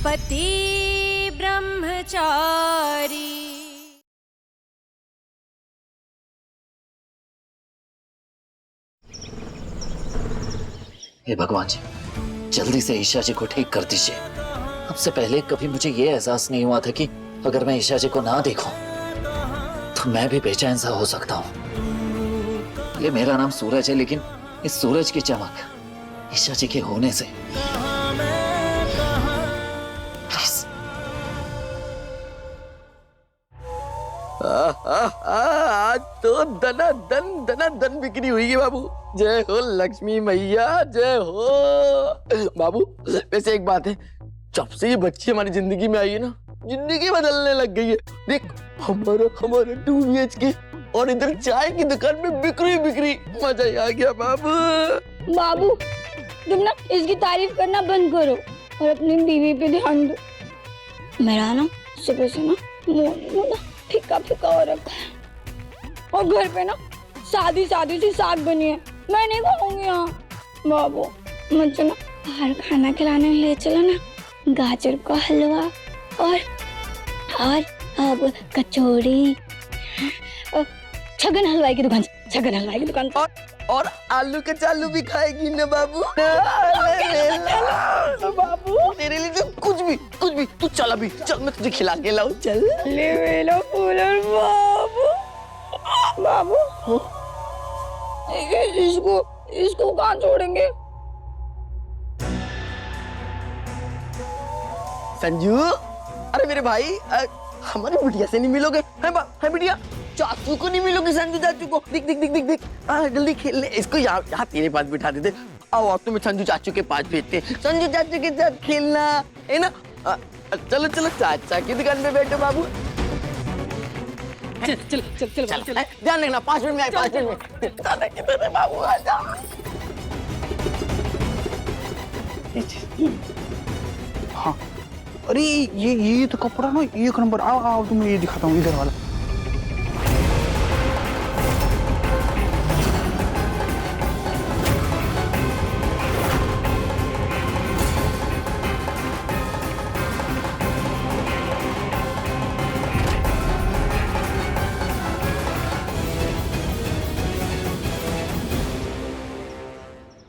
पति ब्रह्मचारी। हे भगवान जी, जल्दी से ईशा जी को ठीक कर दीजिए। अब से पहले कभी मुझे ये एहसास नहीं हुआ था कि अगर मैं ईशा जी को ना देखूं तो मैं भी बेचैन सा हो सकता हूं। ये मेरा नाम सूरज है, लेकिन इस सूरज की चमक ईशा जी के होने से प्लीज। आज तो धना धन बिक्री हुई है बाबू। जय हो लक्ष्मी मैया, जय हो। बाबू वैसे एक बात है, जब से ये बच्ची हमारी जिंदगी में आई है ना, जिंदगी बदलने लग गई है। देख हमारा 2 BHK और इधर चाय की दुकान में बिक्री मजा ही आ गया बाबू। बाबू तुम ना इसकी तारीफ करना बंद करो और अपनी बीवी पे ध्यान दो। मेरा ना सुबह से ना मुंह ना फीका हो रखा है और घर पे ना सादी सी साग बनी है, मैं नहीं खाऊंगी यहाँ। बाबू मुझे ना बाहर खाना खिलाने ले चलो ना, गाजर का हलवा और अब कचौड़ी छगन हलवाई की दुकान और आलू के चालू भी खाएगी ना बाबू। बाबू तेरे लिए तो कुछ भी तू चल, अभी चल मैं तुझे खिला के लाऊं। चल ले मेरा फूलर बाबू इसको कहाँ छोड़ेंगे? संजू, अरे मेरे भाई, हमारी बिटिया से नहीं मिलोगे? है बिटिया, चाचू को नहीं मिलोगे? संजू चाचू को दिख जल्दी खेलने इसको यहाँ तेरे पास बिठा देते। आओ तुम्हें संजू चाचू के पास भेजते, संजू चाचू के साथ खेलना है ना। चलो चाचा की दुकान पे बैठो बाबू। चल ध्यान रखना, 5 मिनट में आए, 5 मिनट में। दादा किधर है बाबू? आजा। हाँ अरे ये तो कपड़ा ना 1 नंबर। आओ तुम्हें ये दिखाता हूँ, इधर वाला।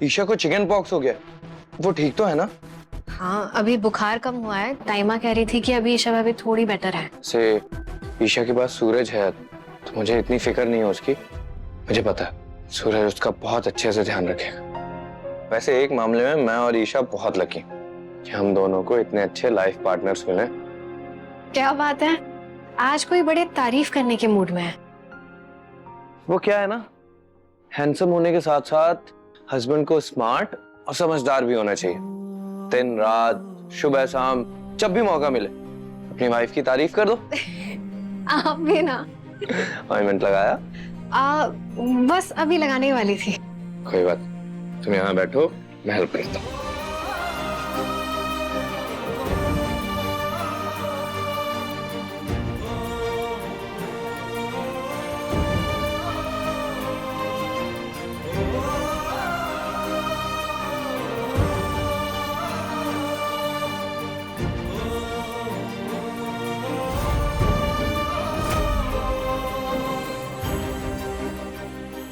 ईशा को चिकन पॉक्स हो गया, वो ठीक तो है ना? हाँ अभी बुखार कम हुआ है। ताइमा कह रही थी कि अभी ईशा भाभी थोड़ी बेटर है। से ईशा के पास सूरज है तो मुझे इतनी फिक्र नहीं है उसकी। मुझे पता है सूरज उसका बहुत अच्छे से ध्यान रखेगा। वैसे एक मामले में मैं और ईशा बहुत लकी कि हम दोनों को इतने अच्छे लाइफ पार्टनर्स मिले। क्या बात है, आज कोई बड़े तारीफ करने के मूड में है। वो क्या है ना, हैंडसम होने के साथ साथ हस्बैंड को स्मार्ट और समझदार भी होना चाहिए। दिन रात सुबह शाम जब भी मौका मिले अपनी वाइफ की तारीफ कर दो। आप भी ना। ऑइंटमेंट लगाया? बस अभी लगाने वाली थी। कोई बात, तुम यहाँ बैठो, मैं हेल्प करता हूँ।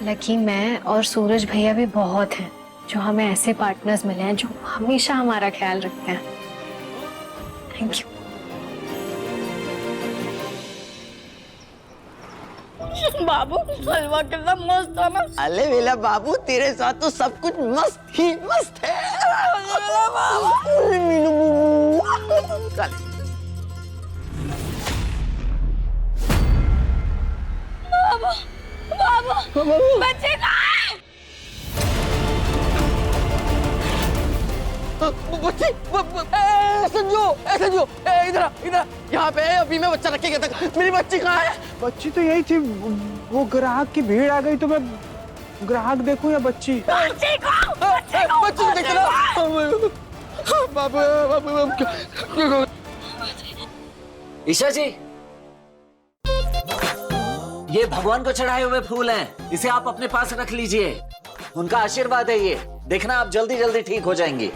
लकी मैं और सूरज भैया भी बहुत हैं जो हमें ऐसे पार्टनर्स मिले हैं जो हमेशा हमारा ख्याल रखते हैं। Thank you. बाबू हलवा कितना मस्त था ना। अरे मेरा बाबू, तेरे साथ तो सब कुछ मस्त ही मस्त है। बाबू बच्चे कहाँ हैं? संजू इधर यहाँ पे अभी मैं बच्चा रखे गया था। मेरी बच्ची कहाँ है? बच्ची तो यही थी, वो ग्राहक की भीड़ आ गई तो मैं ग्राहक देखूं या बच्ची? बच्ची को देख रहा। बाबू ईशा जी, ये भगवान को चढ़ाए हुए फूल हैं, इसे आप अपने पास रख लीजिए। उनका आशीर्वाद है ये, देखना आप जल्दी जल्दी ठीक हो जाएंगी।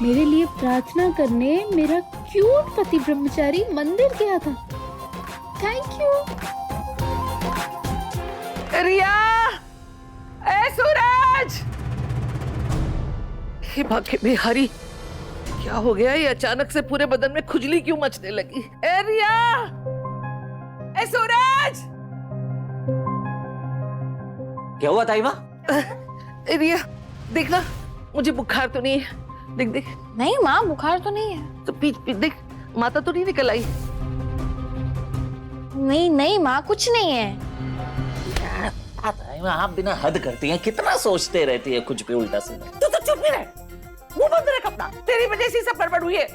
मेरे लिए प्रार्थना करने मेरा क्यूट पति ब्रह्मचारी मंदिर गया था। Thank you. रिया, ए सूरज, हे भाग्य में हरी, क्या हो गया? ये अचानक से पूरे बदन में खुजली क्यों मचने लगी? ए रिया, ए सूरज, क्या हुआ ताई माँ? ए रिया, देखना, मुझे बुखार तो नहीं है। देख देख। नहीं माँ, बुखार तो नहीं है। तो पीठ पीठ देख, माता तो नहीं निकल आई? नहीं नहीं माँ, कुछ नहीं है। ताई माँ, आप बिना हद करती हैं, कितना सोचते रहती है कुछ भी उल्टा सीधा। तू तो चुप ही रह, मुंह बंद रख अपना। तेरी वजह से सब गड़बड़ हुई है।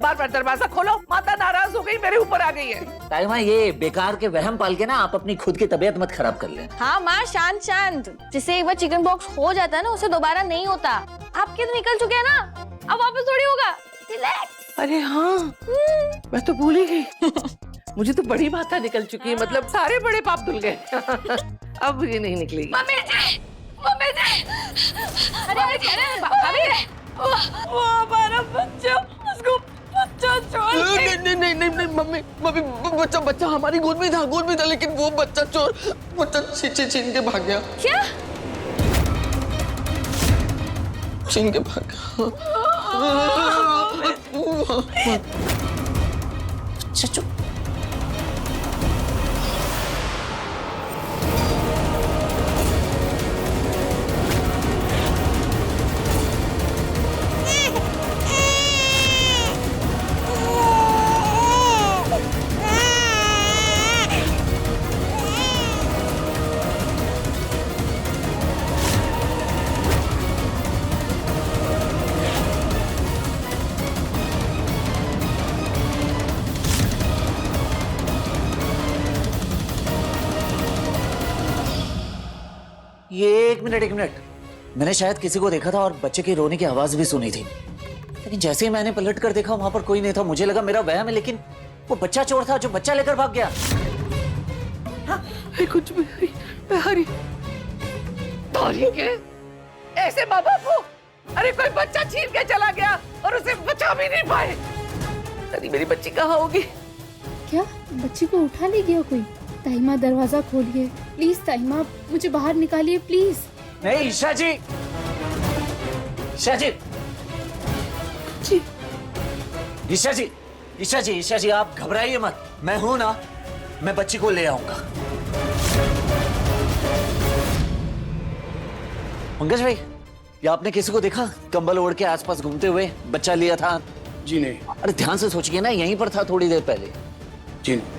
बार बार दरवाजा खोलो, माता नाराज हो गई, मेरे ऊपर आ गई है। ताई माँ, ये बेकार के वहम पाल के ना आप अपनी खुद की तबीयत मत खराब कर लें। हाँ माँ, शांत शांत। जिससे एक बार चिकन बॉक्स हो जाता है ना, उसे दोबारा नहीं होता। आपके तो निकल चुके हैं ना, अब वापस थोड़ी होगा। रिलैक्स। अरे हाँ, मैं तो भूल ही गई। मुझे तो बड़ी माता निकल चुकी है, मतलब सारे बड़े पाप धुल गए। अब ये नहीं निकलेगी। मम्मी जी, मम्मी जी। अरे कह रहे हैं भाभी, वो हमारा बच्चा, उसको बच्चा छोड़ के। नहीं मम्मी, बच्चा हमारी गोद में था, लेकिन वो बच्चा छीन के भाग गया। क्या? छीन के भाग गया। चुप। ये एक मिनट, मैंने शायद किसी को देखा था और बच्चे की रोने की आवाज भी सुनी थी, लेकिन जैसे ही मैंने पलट कर देखा वहां पर कोई नहीं था। मुझे लगा मेरा वहम है, लेकिन वो बच्चा चोर था जो बच्चा लेकर भाग गया। कुछ भी नहीं, हरी तारी के ऐसे माँ बाप हो। अरे कोई बच्चा छीन के चला गया और उसे बचा भी नहीं पाए। अरे मेरी बच्ची कहाँ होगी? क्या बच्ची को उठा ले गया कोई? ताईमा, दरवाजा खोलिए प्लीज। ताईमा, मुझे बाहर निकालिए प्लीज। नहीं ईशा जी, ईशा जी, जी। ईशा जी आप घबराइए मत, मैं हूं ना, मैं बच्ची को ले आऊंगा। पंकज भाई, या आपने किसी को देखा कंबल ओढ़ के आसपास घूमते हुए? बच्चा लिया था? जी नहीं। अरे ध्यान से सोचिए ना, यहीं पर था थोड़ी देर पहले। जी नहीं।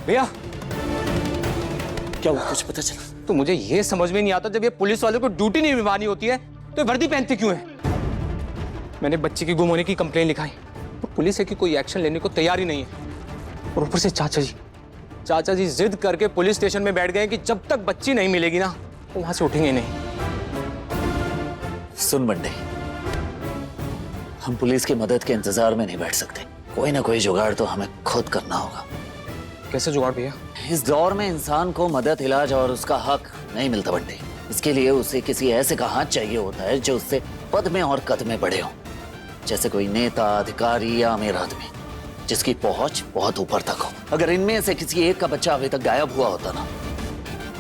भैया, क्या हुआ, कुछ पता चला? तो मुझे ये समझ में नहीं आता, जब ये पुलिस वालों को ड्यूटी नहीं निभानी होती है तो वर्दी पहनते क्यों है? मैंने बच्चे की गुम होने की कंप्लेन लिखाई, तो पुलिस है कि कोई एक्शन लेने को तैयार ही नहीं है। और ऊपर से चाचा जी जिद करके पुलिस स्टेशन में बैठ गए कि जब तक बच्ची नहीं मिलेगी ना, तो वहां से उठेंगे नहीं। सुन बंडे, हम पुलिस की मदद के इंतजार में नहीं बैठ सकते। कोई ना कोई जुगाड़ तो हमें खुद करना होगा। कैसे जुगाड़ भैया? इस दौर में इंसान को मदद, इलाज और उसका हक नहीं मिलता बंडे। इसके लिए उसे किसी ऐसे का हाथ चाहिए होता है जो उससे पद में और कद में बढ़े हो, जैसे कोई नेता, अधिकारी या अमीर आदमी जिसकी पहुंच बहुत ऊपर तक हो। अगर इनमें से किसी एक का बच्चा अभी तक गायब हुआ होता ना,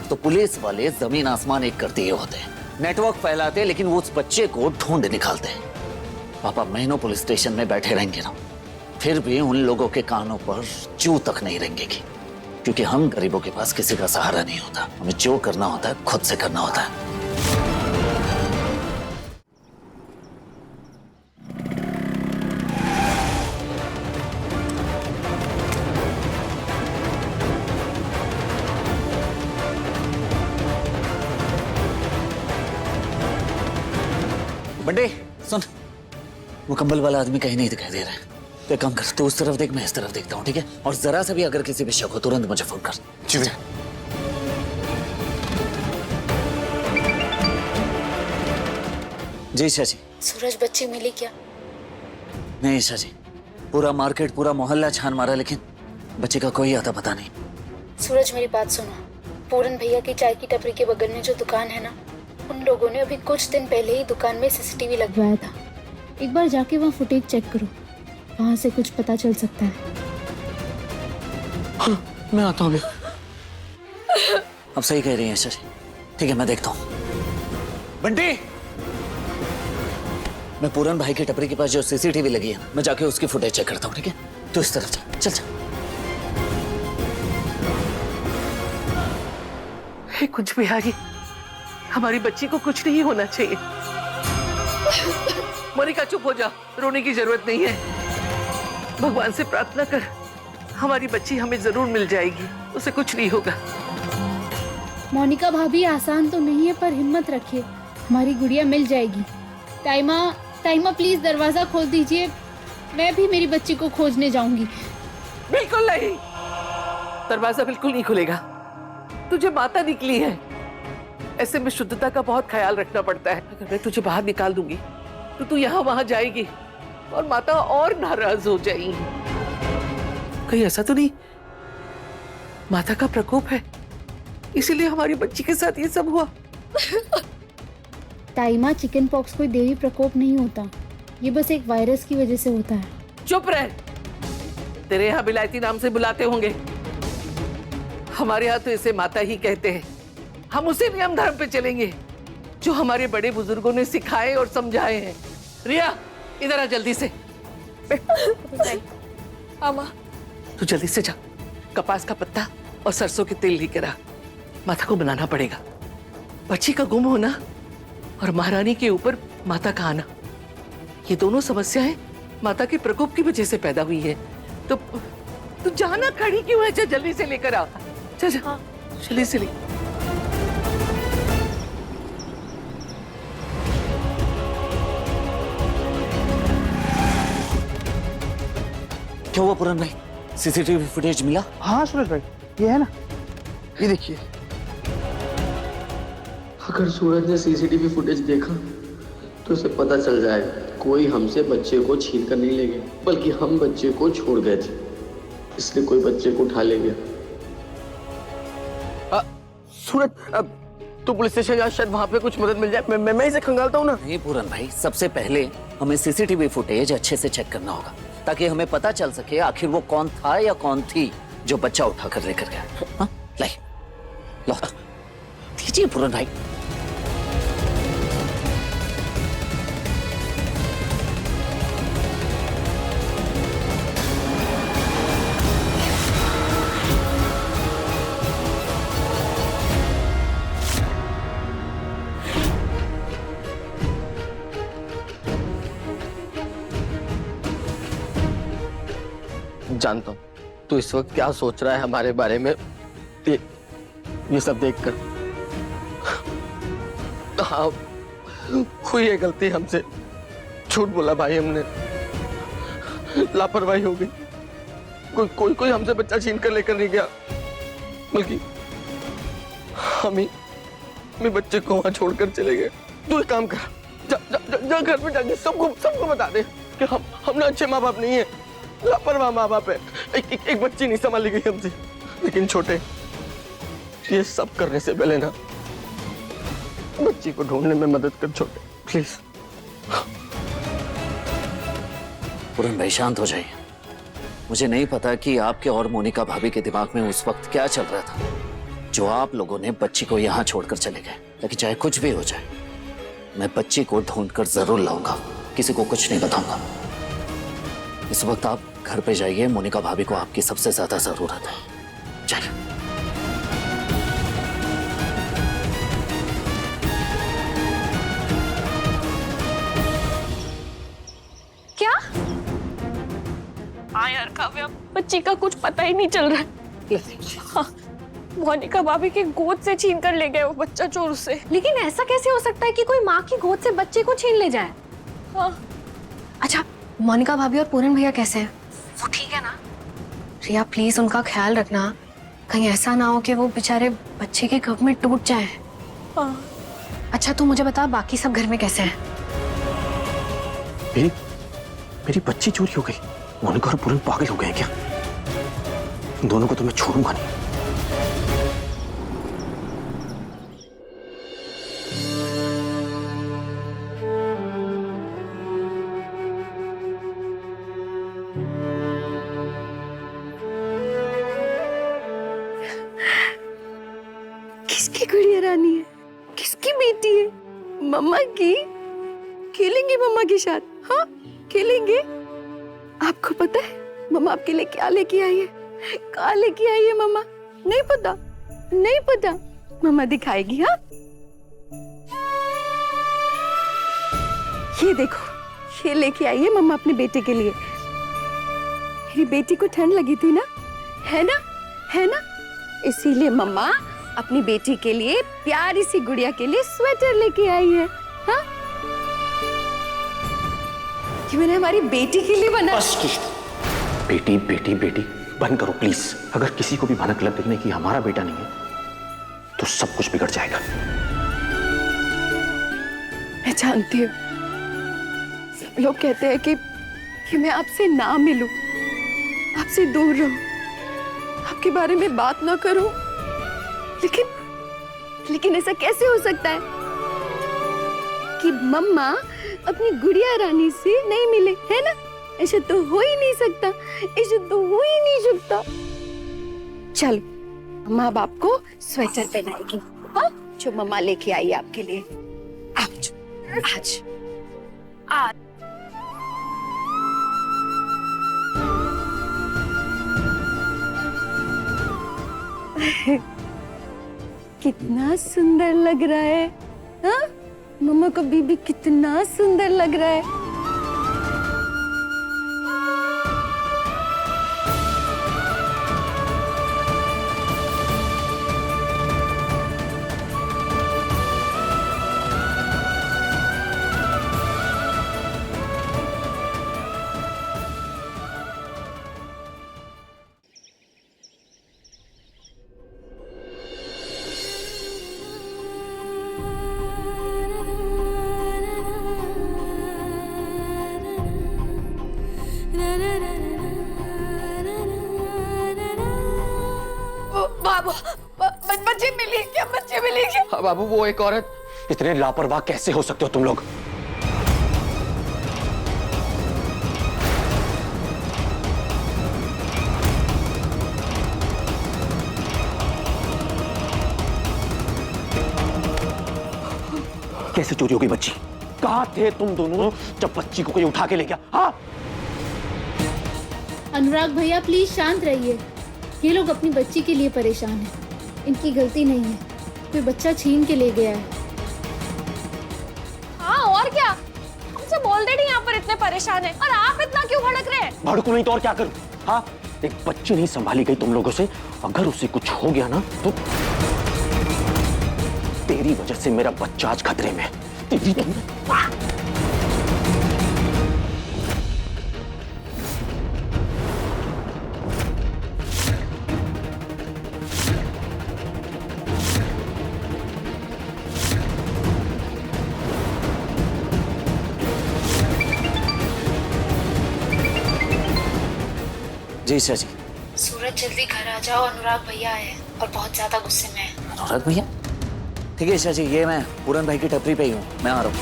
तो पुलिस वाले जमीन आसमान एक कर दिए होते। नेटवर्क फैलाते, लेकिन वो उस बच्चे को ढूंढ निकालते। पापा महीनों पुलिस स्टेशन में बैठे रहेंगे ना, फिर भी उन लोगों के कानों पर जू तक नहीं रेंगेगी, क्योंकि हम गरीबों के पास किसी का सहारा नहीं होता। हमें जो करना होता है खुद से करना होता है। बंडे सुन, वो कंबल वाला आदमी कहीं नहीं दिखाई दे रहा है। तो एक काम कर, तू उस तरफ देख, मैं इस तरफ देखता हूँ, ठीक है? और जरा सा भी अगर किसी पे शक हो तुरंत मुझे फोन कर। जी भैया। जी ईशा जी। सूरज बच्ची मिली क्या? नहीं ईशा जी, पूरा मार्केट पूरा मोहल्ला छान मारा लेकिन बच्चे का कोई आता पता नहीं। सूरज मेरी बात सुनो, पूरन भैया की चाय की टपरी के बगल में जो दुकान है ना, उन लोगों ने अभी कुछ दिन पहले ही दुकान में सीसीटीवी लगवाया था। एक बार जाके वहाँ फुटेज चेक करो, वहाँ से कुछ पता चल सकता है। हाँ, मैं आता हूँ अभी। अब सही कह रही है ईशा जी, ठीक है मैं देखता हूँ। बंटी, मैं पूरन भाई की टपरी के पास जो सीसीटीवी लगी है ना, मैं जाके उसकी फुटेज चेक करता हूँ, ठीक है? तो इस तरफ जा, चल चल। हे कुछ बिहारी, हमारी बच्ची को कुछ नहीं होना चाहिए। मोनिका चुप हो जा, रोने की जरूरत नहीं है। भगवान से प्रार्थना कर, हमारी बच्ची हमें जरूर मिल जाएगी, उसे कुछ नहीं होगा। मोनिका भाभी आसान तो नहीं है पर हिम्मत रखिए, हमारी गुड़िया मिल जाएगी। ताइमा, ताइमा प्लीज दरवाजा खोल दीजिए, मैं भी मेरी बच्ची को खोजने जाऊंगी। बिल्कुल नहीं, दरवाजा बिल्कुल नहीं खुलेगा। तुझे माता निकली है, ऐसे में शुद्धता का बहुत ख्याल रखना पड़ता है। अगर मैं तुझे बाहर निकाल दूंगी तो तू यहाँ वहां जाएगी और माता और नाराज हो जाएगी। कहीं ऐसा तो नहीं माता का प्रकोप है, इसीलिए हमारी बच्ची के साथ ये सब हुआ? ताइमा, चिकन पॉक्स कोई देवी प्रकोप नहीं होता, ये बस एक वायरस की वजह से होता है। चुप रह, तेरे यहाँ बिलायती नाम से बुलाते होंगे, हमारे यहाँ तो इसे माता ही कहते हैं। हम उसी नियम धर्म पे चलेंगे जो हमारे बड़े बुजुर्गों ने सिखाए और समझाए हैं। रिया, इधर आ जल्दी से। मामा, तू जल्दी से जा, कपास का पत्ता और सरसों के तेल लेकर आ, माता को बनाना पड़ेगा। बच्ची का गुम होना और महारानी के ऊपर माता का आना, ये दोनों समस्याएं माता के प्रकोप की वजह से पैदा हुई है। तो तू जाना, खड़ी क्यों है? जल्दी से लेकर आ, चल जा, जल्दी से ले। क्या हुआ पूरन भाई, सीसीटीवी फुटेज मिला? हाँ सूरज भाई, ये है ना, ये देखिए। अगर सूरज ने सीसीटीवी फुटेज देखा तो उसे पता चल जाएगा कोई हमसे बच्चे को छीन कर नहीं ले गया, बल्कि हम बच्चे को छोड़ गए थे, इसलिए कोई बच्चे को उठा ले गया। सूरज, अब तू पुलिस स्टेशन जा, शायद वहाँ पे कुछ मदद मिल जाए। मैं इसे खंगालता हूँ ना। नहीं पूरन भाई, सबसे पहले हमें सीसीटीवी फुटेज अच्छे से चेक करना होगा ताकि हमें पता चल सके आखिर वो कौन था या कौन थी जो बच्चा उठा कर लेकर गया। हाँ? लाई, लो दीजिए पूरन भाई। जानता हूँ तू इस वक्त क्या सोच रहा है हमारे बारे में, ये सब देखकर। हाँ, हुई है गलती हमसे, झूठ बोला भाई हमने, लापरवाही हो गई। कोई हमसे बच्चा छीन कर लेकर नहीं गया, बल्कि हम ही बच्चे को वहां छोड़कर चले गए। तू एक काम कर, जा घर में जाके सबको बता दे कि हम ना अच्छे माँ बाप नहीं है, लापरवाह माँ बाप है। एक बच्ची नहीं संभाली गई हमसे। लेकिन छोटे, ये सब करने से पहले ना बच्ची को ढूंढने में मदद कर छोटे, प्लीज। पूरन भाई शांत हो जाइए। मुझे नहीं पता कि आपके और मोनिका भाभी के दिमाग में उस वक्त क्या चल रहा था जो आप लोगों ने बच्ची को यहाँ छोड़कर चले गए। लेकिन चाहे कुछ भी हो जाए, मैं बच्ची को ढूंढकर जरूर लाऊंगा, किसी को कुछ नहीं बताऊंगा। इस वक्त आप घर पे जाइए, मोनिका भाभी को आपकी सबसे ज्यादा जरूरत है। जाइए। क्या? हाँ यार काव्या, बच्ची का कुछ पता ही नहीं चल रहा है। हाँ, मोनिका भाभी की गोद से छीन कर ले गए वो बच्चा चोर से। लेकिन ऐसा कैसे हो सकता है कि कोई माँ की गोद से बच्चे को छीन ले जाए? हाँ। अच्छा, मोनिका भाभी और पूरन भैया कैसे हैं? वो ठीक है ना? रिया प्लीज उनका ख्याल रखना, कहीं ऐसा ना हो कि वो बेचारे बच्चे के कब में टूट जाए। अच्छा तू मुझे बता बाकी सब घर में कैसे हैं? मेरी बच्ची चोरी हो गई। मोनिका और पूरन पागल हो गए क्या? इन दोनों को तो मैं छोड़ूंगा नहीं। किसकी गुड़िया रानी है? किसकी बेटी है? मम्मा की। खेलेंगे मम्मा के साथ? हाँ खेलेंगे। आपको पता है मम्मा आपके लिए क्या लेके आई है? क्या लेके आई है मम्मा? नहीं पता? नहीं पता? मम्मा दिखाएगी। हाँ ये देखो, ये लेके आई है मम्मा अपने बेटे के लिए। मेरी बेटी को ठंड लगी थी ना, है ना, है ना, इसीलिए मम्मा अपनी बेटी के लिए, प्यारी सी गुड़िया के लिए स्वेटर लेके आई है। हाँ ये मैंने हमारी बेटी के लिए बना। बस बेटी बेटी बेटी बंद करो प्लीज। अगर किसी को भी भनक लग गई कि हमारा बेटा नहीं है तो सब कुछ बिगड़ जाएगा। मैं जानती हूँ सब लोग कहते हैं कि मैं आपसे ना मिलूं, आपसे दूर रहूं, आपके बारे में बात ना करूं, लेकिन ऐसा कैसे हो सकता है कि मम्मा अपनी गुड़िया रानी से नहीं मिले, है ना? ऐसा तो हो ही नहीं सकता, ऐसा तो हो ही नहीं सकता। चलो मम्मा अब आपको स्वेटर पहनाएगी, हाँ? जो मम्मा लेके आई है आपके लिए। आज आज आज कितना सुंदर लग रहा है, हाँ? मम्मा को बीबी कितना सुंदर लग रहा है। बाबू बच्चे मिले क्या? बच्चे मिले क्या? हाँ बाबू, वो एक औरत। इतने लापरवाह कैसे हो सकते हो तुम लोग? कैसे चोरी हो गई बच्ची? कहाँ थे तुम दोनों जब बच्ची को कोई उठा के ले गया? हाँ अनुराग भैया प्लीज शांत रहिए। ये लोग अपनी बच्ची के लिए परेशान हैं। इनकी गलती नहीं है, कोई बच्चा छीन के ले गया है। हाँ और क्या, हम सब ऑलरेडी यहाँ पर इतने परेशान हैं और आप इतना क्यों भड़क रहे हैं? भड़कू नहीं तो और क्या करूं? हाँ एक बच्ची नहीं संभाली गई तुम लोगों से, अगर उसे कुछ हो गया ना तो तेरी वजह से मेरा बच्चा आज खतरे में। तेरी जी ईशा जी। सूरज जल्दी घर आ जाओ, अनुराग भैया आए हैं और बहुत ज्यादा गुस्से में है। अनुराग भैया? ठीक है ईशा जी, ये मैं पूरन भाई की टपरी पे ही हूँ, मैं आ रहा हूँ।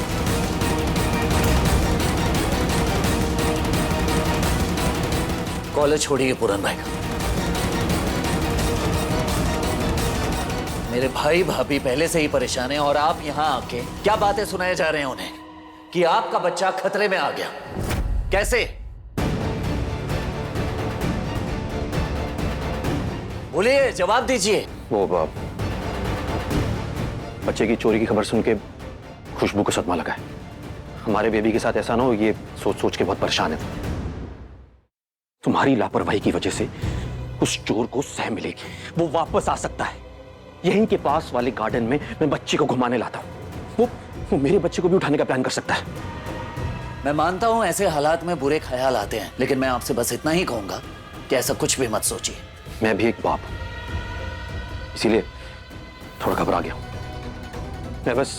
कॉलेज छोड़िए पूरन भाई का। मेरे भाई भाभी पहले से ही परेशान हैं और आप यहाँ आके क्या बातें सुनाए जा रहे हैं उन्हें कि आपका बच्चा खतरे में आ गया। कैसे? बोलिए, जवाब दीजिए। वो बाप, बच्चे की चोरी की खबर सुन के खुशबू को सदमा लगा है। हमारे बेबी के साथ ऐसा ना हो, ये सोच सोच के बहुत परेशान है। तुम्हारी लापरवाही की वजह से उस चोर को सह मिलेगी, वो वापस आ सकता है। यहीं के पास वाले गार्डन में मैं बच्चे को घुमाने लाता हूँ, वो मेरे बच्चे को भी उठाने का प्लान कर सकता है। मैं मानता हूँ ऐसे हालात में बुरे ख्याल आते हैं, लेकिन मैं आपसे बस इतना ही कहूंगा कि ऐसा कुछ भी मत सोचिए। मैं भी एक बाप हूं, इसीलिए थोड़ा घबरा गया हूं। मैं बस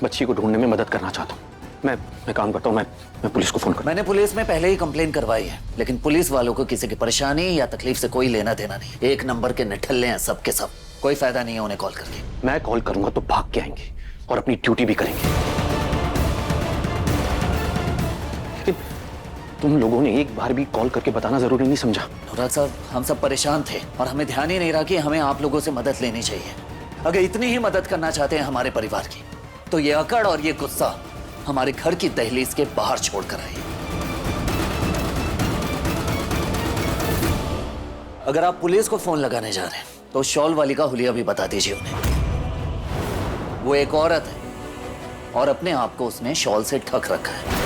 बच्ची को ढूंढने में मदद करना चाहता हूँ। मैं काम करता हूँ, मैं पुलिस को फोन कर। मैंने पुलिस में पहले ही कंप्लेन करवाई है, लेकिन पुलिस वालों को किसी की परेशानी या तकलीफ से कोई लेना देना नहीं। एक नंबर के निठल्ले हैं सब के सब, कोई फायदा नहीं है उन्हें कॉल करके। मैं कॉल करूंगा तो भाग के आएंगे और अपनी ड्यूटी भी करेंगे। लेकिन तुम लोगों ने एक बार भी कॉल करके बताना जरूरी नहीं समझा? अनुराग साहब, हम सब परेशान थे और हमें ध्यान ही नहीं रहा कि हमें आप लोगों से मदद लेनी चाहिए। अगर इतनी ही मदद करना चाहते हैं हमारे परिवार की, तो ये अकड़ और ये गुस्सा हमारे घर की दहलीज के बाहर छोड़कर आइए। अगर आप पुलिस को फोन लगाने जा रहे हैं तो शॉल वाली का हुलिया भी बता दीजिए उन्हें। वो एक औरत है और अपने आप को उसने शॉल से ढक रखा है।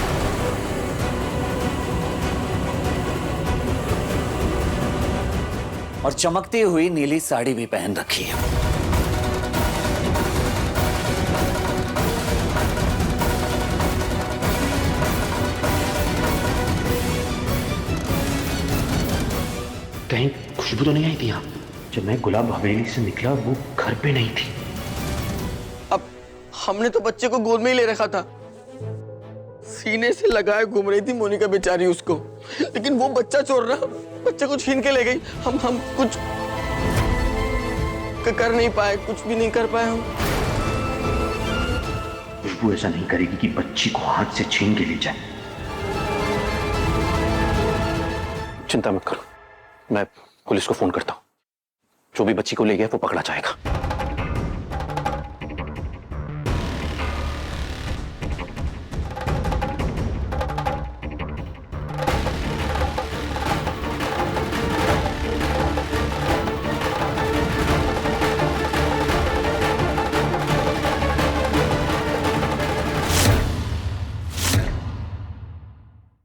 और चमकती हुई नीली साड़ी भी पहन रखी है। कहीं खुशबू तो नहीं आई थी यहाँ? जब मैं गुलाब हवेली से निकला वो घर पे नहीं थी। अब हमने तो बच्चे को गोद में ही ले रखा था, सीने से लगाए घूम रही थी मोनिका बेचारी उसको, लेकिन वो बच्चा चोर ना बच्चे को छीन के ले गई। हम कुछ कर नहीं पाए, कुछ भी नहीं कर पाए हम। खुशबू ऐसा नहीं करेगी कि बच्ची को हाथ से छीन के ले जाए। चिंता मत करो, मैं पुलिस को फोन करता हूं। जो भी बच्ची को ले गया वो पकड़ा जाएगा।